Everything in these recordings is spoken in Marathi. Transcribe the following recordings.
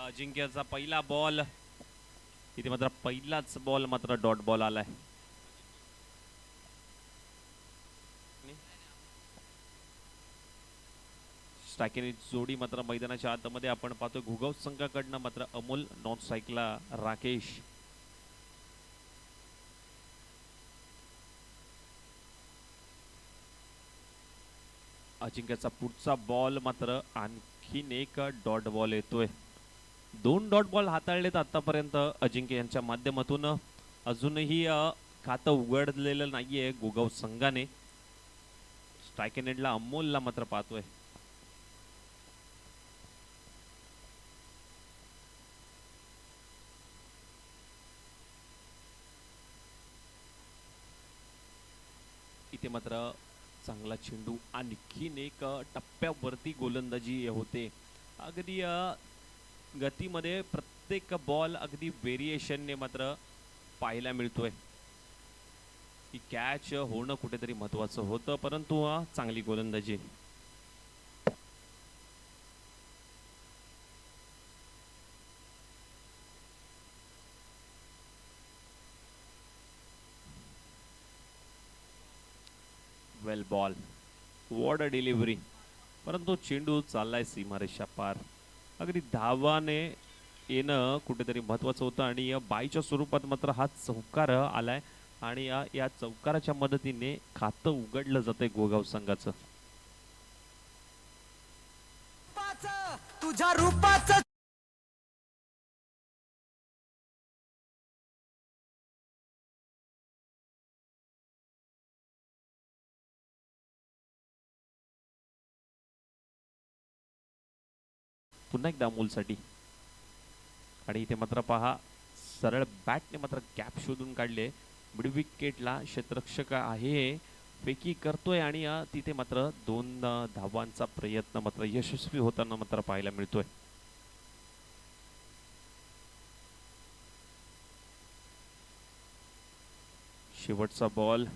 अजिंक्यचा पहिला बॉल इथे मात्र पहिलाच बॉल मात्र डॉट बॉल आलाय. स्ट्रायकिंग जोडी मात्र मैदानाच्या आतमध्ये आपण पाहतोय. घुगव संघाकडनं मात्र अमोल, नॉन स्ट्राईकला राकेश. अजिंक्यचा पुढचा बॉल मात्र आणखीन एक डॉट बॉल येतोय. 2 डॉट बॉल हाताळलेत आतापर्यंत अजिंक्य यांच्या माध्यमातून. अजूनही खातं उघडलेलं नाहीये गुगव संघाने. स्ट्रायकिंग एंडला अमोलला मात्र पाहतोय. इथे मात्र चांगला चेंडू, आणखीन एक टप्प्यावरती गोलंदाजी होते. अगदी गतीमध्ये प्रत्येक बॉल अगदी व्हेरिएशनने मात्र पाहायला मिळतोय. ही कॅच होणं कुठेतरी महत्वाचं होतं, परंतु चांगली गोलंदाजी. वेल बॉल, वॉट अ डिलिव्हरी. परंतु चेंडू चाललाय सीमारेषा पार. अगदी धावाने येणं कुठेतरी महत्वाचं होतं आणि बाईच्या स्वरूपात मात्र हा चौकार आलाय आणि या चौकाराच्या मदतीने खातं उघडलं जातंय गोगाव संघाचं. तुझ्या रूपाचं पुन्हा एकदा अमोलसाठी. आणि इथे मात्र पहा, सरळ बॅटने मात्र गॅप शोधून काढले. मिड विकेटला क्षेत्ररक्षक आहे, फेकी करतोय आणि तिथे मात्र 2 धावांचा प्रयत्न मात्र यशस्वी होताना मात्र पाहायला मिळतोय. शेवटचा बॉल.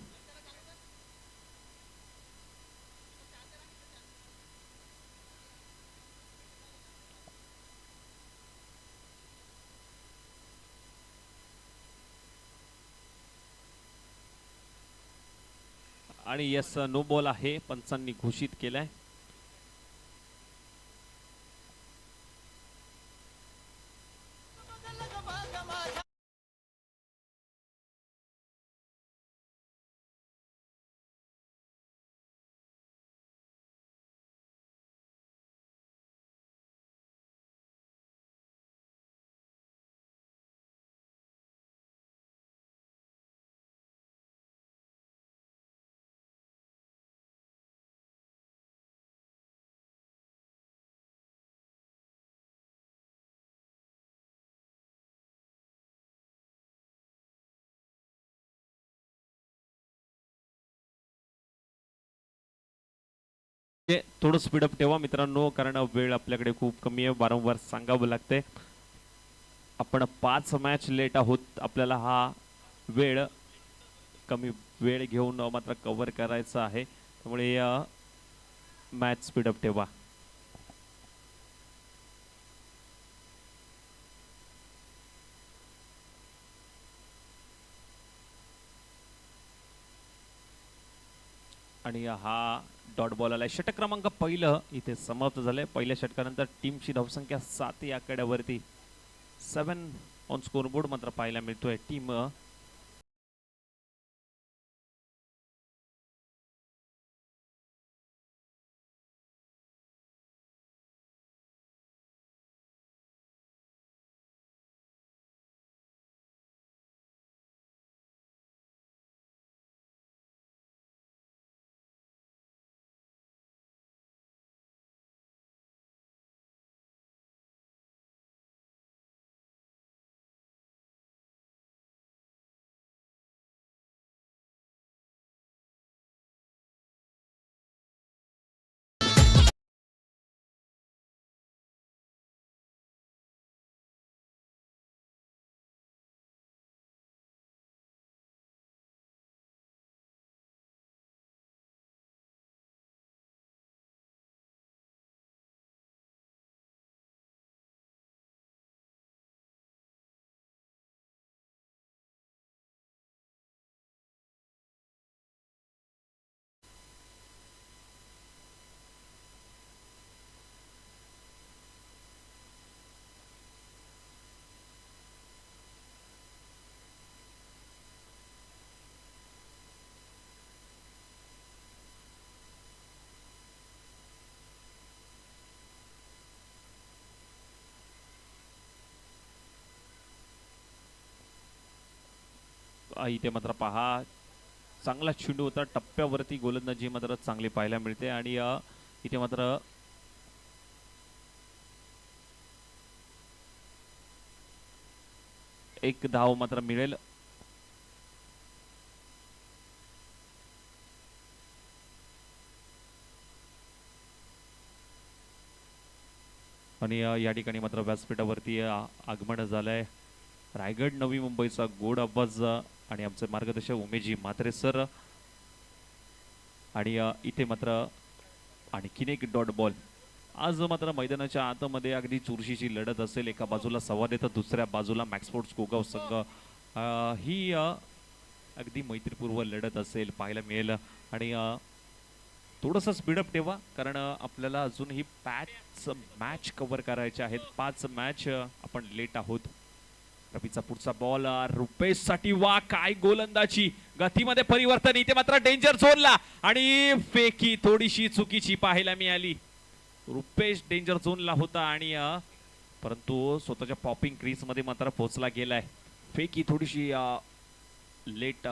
आणि यस, नो बॉल आहे, पंचांनी घोषित केलाय. थोडं स्पीडअप ठेवा मित्रांनो, कारण वेळ आपल्याकडे खूप कमी आहे. वारंवार सांगावं लागतंय. आपण 5 मॅच लेट आहोत. आपल्याला हा वेळ कमी वेळ घेऊन मात्र कव्हर करायचा आहे, त्यामुळे मॅच स्पीडअप ठेवा. आणि हा डॉट बॉल आलाय. षटक क्रमांक पहिलं इथे समाप्त झालंय. पहिल्या षटकानंतर टीमची धावसंख्या 7 या आकड्यावरती. 7 ऑन स्कोरबोर्ड मात्र पाहायला मिळतोय. टीम इथे मात्र पहा चांगला चेंडू होता टप्प्यावरती गोलंदाजी मात्र चांगली पाहायला मिळते आणि इथे मात्र एक धाव मात्र मिळेल. आणि या ठिकाणी मात्र व्यासपीठावरती आगमन झालंय रायगड नवी मुंबईचा गोड आवाज आणि आमचे मार्गदर्शक उमेशजी म्हात्रे सर. आणि इथे मात्र आणखीन एक डॉट बॉल. आज मात्र मैदानाच्या आतमध्ये अगदी चुरशीची लढत असेल. एका बाजूला संवाद तर दुसऱ्या बाजूला मॅक्स स्पोर्ट्स गोगाव संघ. ही अगदी मैत्रीपूर्व लढत असेल पाहायला मिळेल. आणि थोडंसं स्पीडअप ठेवा कारण आपल्याला अजूनही मॅच कव्हर करायचे आहेत. 5 मॅच आपण लेट आहोत. रवीचा पुढचा बॉल रुपेश साठी. वा काय गोलंदाजी गतीमध्ये परिवर्तन. इथे मात्र डेंजर झोनला आणि फेकी थोडीशी चुकीची पाहायला मिळाली. रुपेश डेंजर झोनला होता आणि परंतु स्वतःच्या पॉपिंग क्रीज मध्ये मात्र पोहोचला गेलाय. फेकी थोडीशी लेट.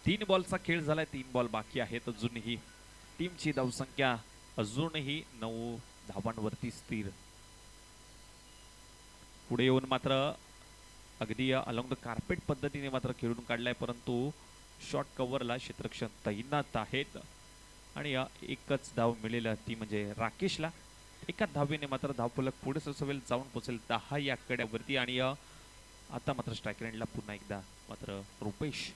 तीन बॉलचा खेळ झालाय. 3 बॉल बाकी आहेत अजूनही. टीमची धावसंख्या अजूनही 9 धावांवरती स्थिर. पुढे येऊन मात्र अगदी अलॉंग द कार्पेट पद्धतीने मात्र खेळून काढलाय परंतु शॉर्ट कव्हरला क्षेत्ररक्षण तैनात आहेत. आणि एकच धाव मिळेल ती म्हणजे राकेशला. एका धावेने मात्र धावफलक पुढे सरसवेल जाऊन पोहोचेल 10 या आकड्यावरती. आणि आता मात्र स्ट्रायकर एंडला पुन्हा एकदा मात्र रुपेश.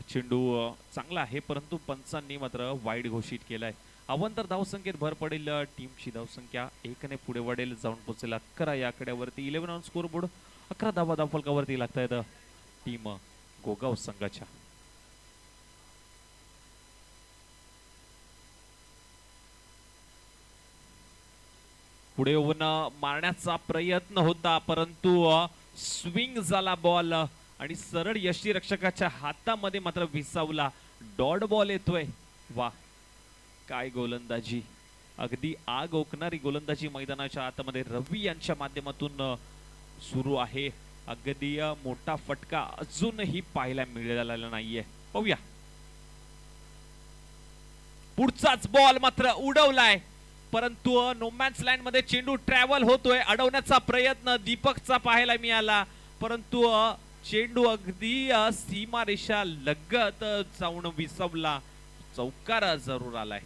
चेंडू चांगला आहे परंतु पंचांनी मात्र वाईड घोषित केलाय. अवंतर धावसंख्येत भर पडेल. टीमची धावसंख्या 1 ने पुढे वाढेल जाऊन पोहोचेल 11 या आकड्यावरती. 11 ऑन स्कोर बोर्ड. 11 धावा धावफलकावरती लागतायत टीम गोगाव संघाच्या. पुढे येऊन मारण्याचा प्रयत्न होता परंतु स्विंग झाला बॉल आणि सरळ यष्टीरक्षकाच्या हातामध्ये मात्र विसावला. डॉट बॉल येतोय. वा काय गोलंदाजी. अगदी आग ओकणारी गोलंदाजी मैदानाच्या आतमध्ये रवी यांच्या माध्यमातून सुरू आहे. अगदी मोठा फटका अजूनही पाहायला मिळालेला नाहीये. पाहूया. पुढचाच बॉल मात्र उडवलाय परंतु नोमॅन्स लँड मध्ये चेंडू ट्रॅव्हल होतोय. अडवण्याचा प्रयत्न दीपकचा पाहायला मिळाला परंतु चेंडू अगदी सीमारेषा लगत जाऊन विसवला. चौकार जरूर आलाय.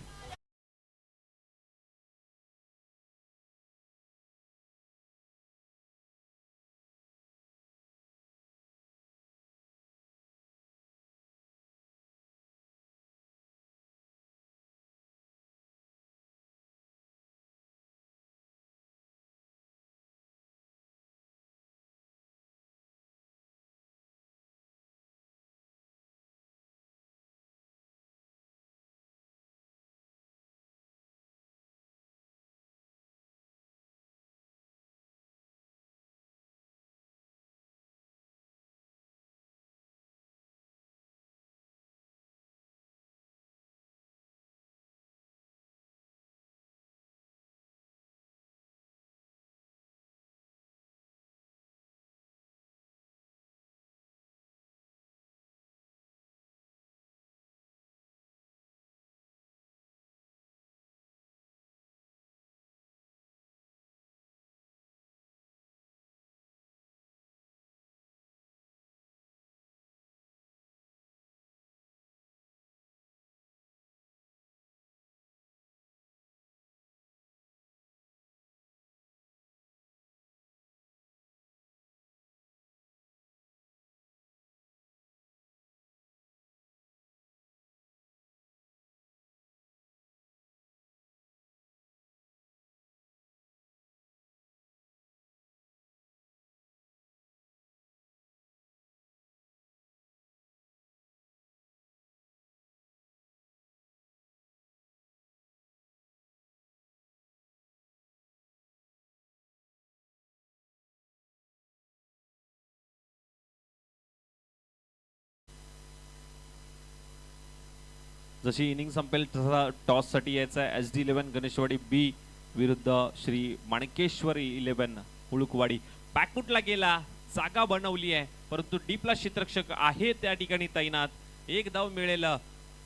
जशी इनिंग संपेल तसा टॉस साठी यायचा SD11 गणेशवाडी बी विरुद्ध श्री माणकेश्वरी 11 मुळुकवाडी. बॅकफुटला गेला, जागा बनवली आहे, परंतु डीपला क्षेत्ररक्षक आहे त्या ठिकाणी तैनात. एक धाव मिळेल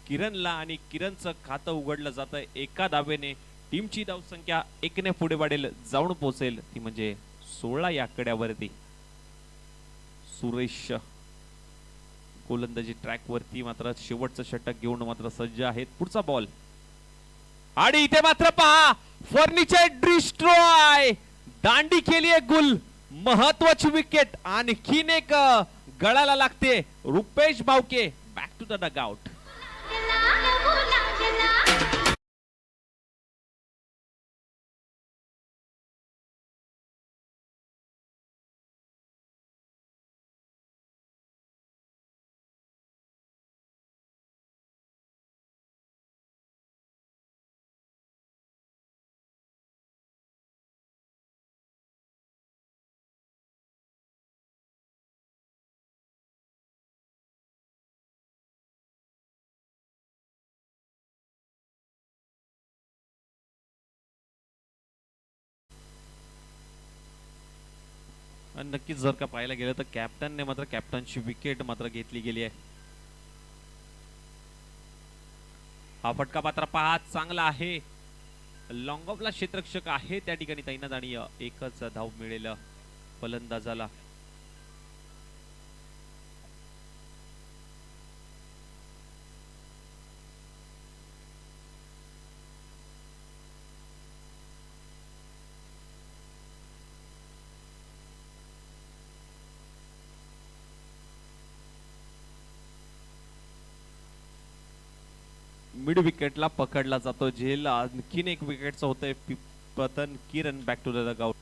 किरणला आणि किरणचं खातं उघडलं जातं एका धावेने. टीमची धावसंख्या एकने पुढे वाढेल, जाऊन पोहोचेल ती म्हणजे 16 या आकड्यावरती. सुरेश गोलंदाजी ट्रॅक वरती मात्र शेवटचं षटक घेऊन मात्र सज्ज आहेत. पुढचा बॉल आणि इथे मात्र पहा फर्निचर डिस्ट्रॉय, दांडी केली आहे गुल, महत्वाची विकेट. आणखीन एक गळाला लागते. Rupesh Bhavke back to the dugout. आणि नक्कीच जर का पाहायला गेलं तर कॅप्टनने मात्र कॅप्टनची विकेट मात्र घेतली गेली आहे. हा फटका मात्र पहा चांगला आहे. लॉंग ऑफला क्षेत्ररक्षक आहे त्या ठिकाणी तैनात आणि एकच धाव मिळेल फलंदाजाला. मिड विकेटला पकडला जातो झेल. आणखीन एक विकेटचं होतंय पतन. किरण बॅक टू द डगआउट.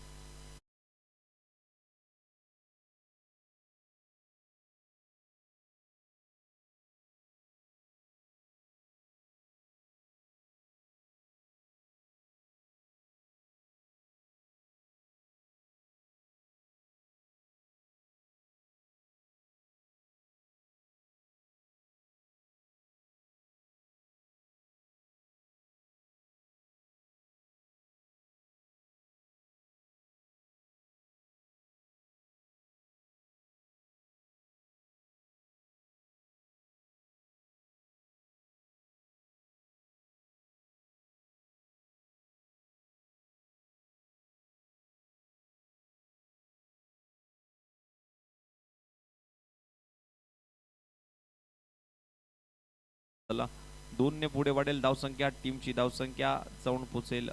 दोनने पुढे वाढेल धावसंख्या. टीमची धावसंख्या जाऊन पोहोचेल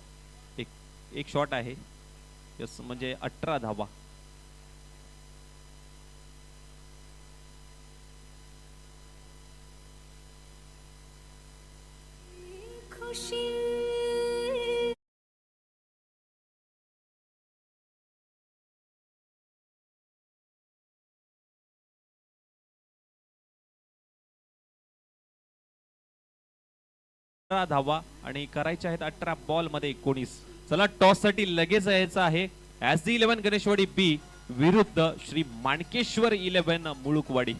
एक शॉट आहे यस म्हणजे 18 धावा. धावा आणि करायचे आहेत 18 बॉल मध्ये 19. चला टॉस साठी लगेच यायचं आहे. SD11 गणेशवाडी बी विरुद्ध श्री माणकेश्वर 11 मुळुकवाडी.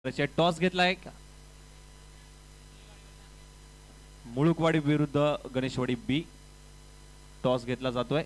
त्याचे टॉस घेतलाय मुळुकवाडी विरुद्ध गणेशवाडी बी. टॉस घेतला जातोय.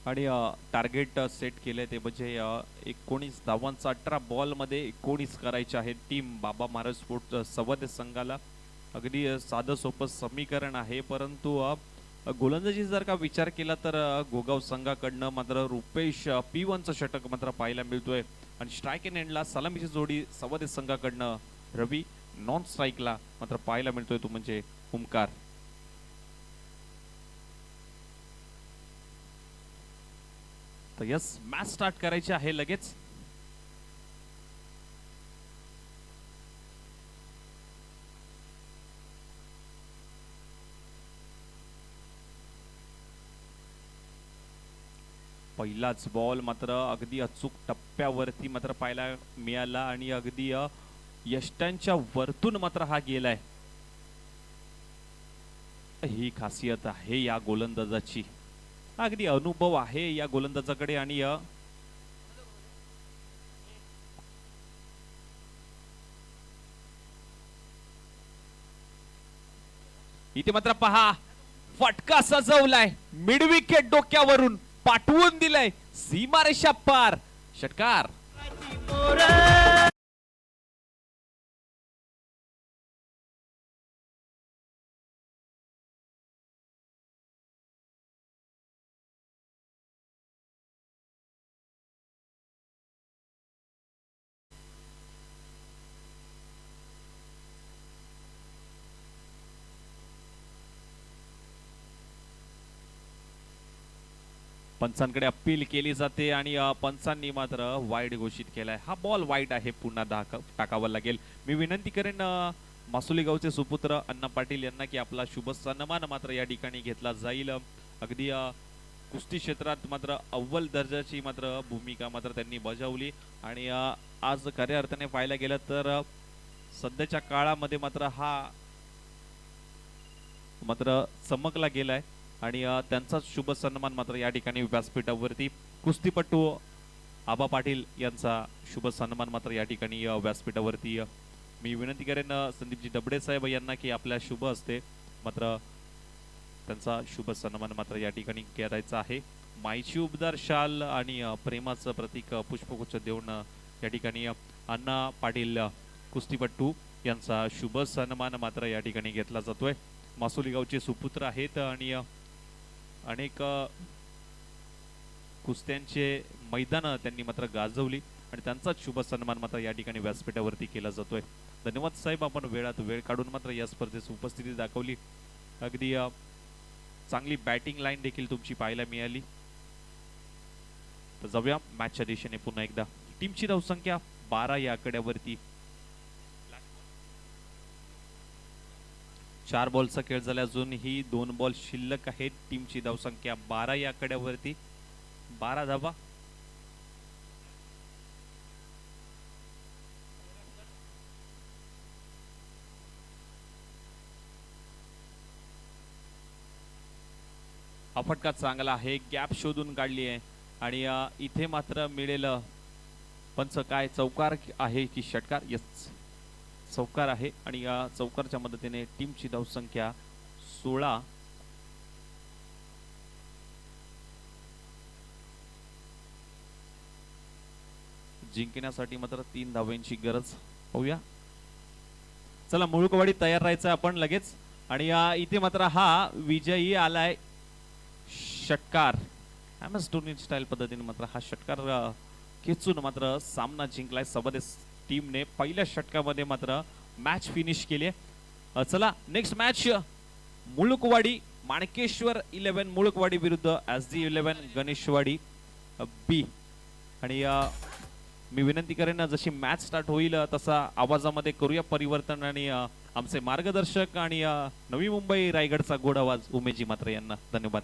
आणि टार्गेट सेट केले ते म्हणजे 19 धावांचा 18 बॉल मध्ये 19 करायचे आहे. टीम बाबा महाराज स्पोर्ट सवद संघाला अगदी साधं सोपं समीकरण आहे, परंतु गोलंदाजी जर का विचार केला तर गोगाव संघाकडनं मात्र रुपेश P1चं षटक मात्र पाहायला मिळतोय आणि स्ट्राईक इन एंडला सलामीची जोडी सवद संघाकडनं रवी, नॉन स्ट्राईकला मात्र पाहायला मिळतोय तो म्हणजे ओमकार. तर यस, मॅच स्टार्ट करायची आहे लगेच. पहिलाच बॉल मात्र अगदी अचूक टप्प्यावरती मात्र पाहायला मिळाला आणि अगदी यष्ट्यांच्या वरतून मात्र हा गेलाय. ही खासियत आहे या गोलंदाजाची. अगदी अनुभव आहे या गोलंदाजाकडे आणि इथे मात्र पहा फटका सजवलाय, मिड विकेट डोक्यावरून पाठवून दिलाय सीमारेषा पार. षटकार. पंचांकडे अपील केली जाते आणि पंचांनी मात्र वाईड घोषित केलाय. हा बॉल वाईड आहे, पुन्हा टाकावा लागेल. मी विनंती करेन मासुली गावचे सुपुत्र अण्णा पाटील यांना की आपला शुभ सन्मान मात्र या ठिकाणी घेतला जाईल. अगदी कुस्ती क्षेत्रात मात्र अव्वल दर्जाची मात्र भूमिका मात्र त्यांनी बजावली आणि आज खऱ्या अर्थाने पाहायला गेलं तर सध्याच्या काळामध्ये मात्र हा मात्र चमकला गेलाय आणि त्यांचा शुभ सन्मान मात्र या ठिकाणी व्यासपीठावरती कुस्तीपटू आबा पाटील यांचा शुभ सन्मान मात्र या ठिकाणी व्यासपीठावरती मी विनंती करेन संदीपजी दबडे साहेब यांना की आपल्या शुभ असते मात्र त्यांचा शुभ सन्मान मात्र या ठिकाणी करायचा आहे. माईची उबदार शाल आणि प्रेमाचं प्रतीक पुष्पगुच्छ देऊन या ठिकाणी अण्णा पाटील कुस्तीपटू यांचा शुभ सन्मान मात्र या ठिकाणी घेतला जातोय. मासोली गावचे सुपुत्र आहेत आणि अनेक कुस्त्यांचे मैदान त्यांनी मात्र गाजवली आणि त्यांचा शुभ सन्मान मात्र या ठिकाणी व्यासपीठावरती केला जातोय. धन्यवाद साहेब, आपण वेळात वेळ काढून मात्र या स्पर्धेत उपस्थिती दाखवली. अगदी चांगली बॅटिंग लाईन देखील तुमची पाहायला मिळाली. तर जाऊया मॅचच्या दिशेने पुन्हा एकदा. टीमची धावसंख्या 12 या आकड्यावरती. 4 बॉलचा खेळ झाला, अजूनही 2 बॉल शिल्लक आहेत. टीमची धावसंख्या 12 या आकड्यावरती. 12 धावा. हा फटका चांगला आहे, गॅप शोधून काढली आहे आणि इथे मात्र मिळेल पंच काय चौकार आहे की षटकार. यस, चौकार आहे आणि या चौकारच्या मदतीने टीमची धावसंख्या 16. जिंकण्यासाठी मात्र 3 धावांची गरज. पाहूया. चला, मुळुकवाडी तयार राहायचं आपण लगेच आणि इथे मात्र हा विजयी आलाय. षटकार MS धोनी स्टाईल पद्धतीने मात्र हा षटकार खेचून मात्र सामना जिंकलाय सबदेस टीमने. पहिल्या षटकामध्ये मात्र मॅच फिनिश केली. चला नेक्स्ट मॅच मुळुकवाडी माणकेश्वर 11 मुळुकवाडी विरुद्ध SD11 गणेशवाडी बी. आणि मी विनंती करेन जशी मॅच स्टार्ट होईल तसा आवाजामध्ये करूया परिवर्तन आणि आमचे मार्गदर्शक आणि नवी मुंबई रायगडचा गोड आवाज उमेशजी मात्रे यांना धन्यवाद.